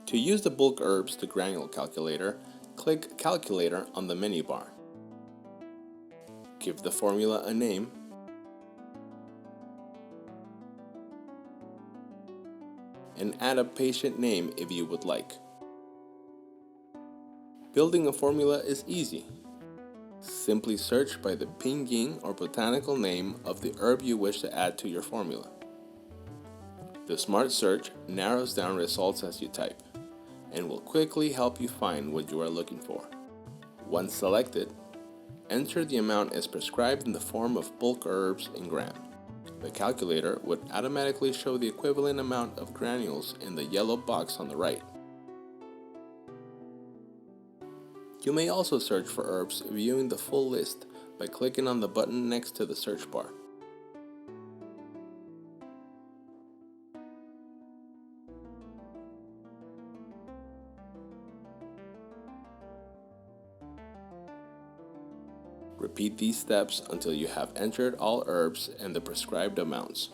To use the bulk herbs to granule calculator, click Calculator on the menu bar. Give the formula a name and add a patient name if you would like. Building a formula is easy. Simply search by the pinyin or botanical name of the herb you wish to add to your formula. The Smart Search narrows down results as you type and will quickly help you find what you are looking for. Once selected, enter the amount as prescribed in the form of bulk herbs in grams. The calculator would automatically show the equivalent amount of granules in the yellow box on the right. You may also search for herbs viewing the full list by clicking on the button next to the search bar. Repeat these steps until you have entered all herbs and the prescribed amounts.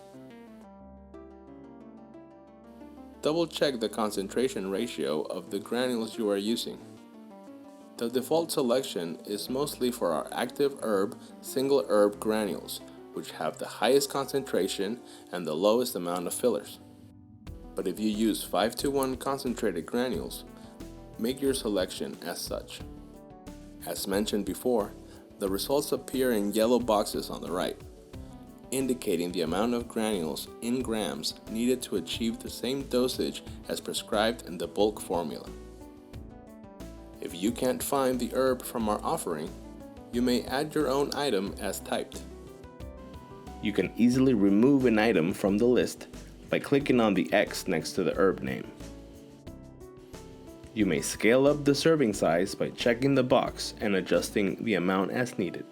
Double check the concentration ratio of the granules you are using. The default selection is mostly for our ActiveHerb single herb granules, which have the highest concentration and the lowest amount of fillers. But if you use 5:1 concentrated granules, make your selection as such. As mentioned before, the results appear in yellow boxes on the right, indicating the amount of granules in grams needed to achieve the same dosage as prescribed in the bulk formula. If you can't find the herb from our offering, you may add your own item as typed. You can easily remove an item from the list by clicking on the X next to the herb name. You may scale up the serving size by checking the box and adjusting the amount as needed.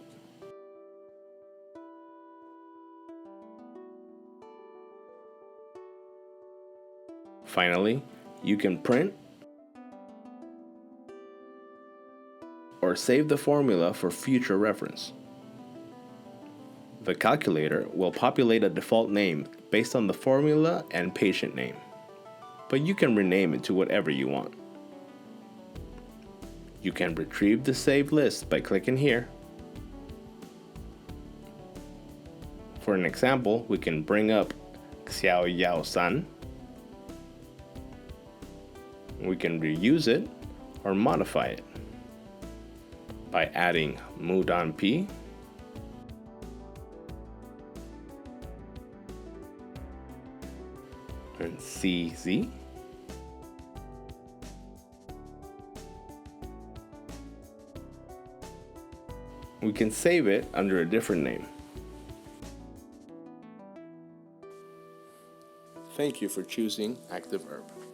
Finally, you can print or save the formula for future reference. The calculator will populate a default name based on the formula and patient name, but you can rename it to whatever you want. You can retrieve the saved list by clicking here. For an example, we can bring up Xiao Yao San. We can reuse it or modify it by adding Mudan Pi, and CZ. We can save it under a different name. Thank you for choosing ActiveHerb.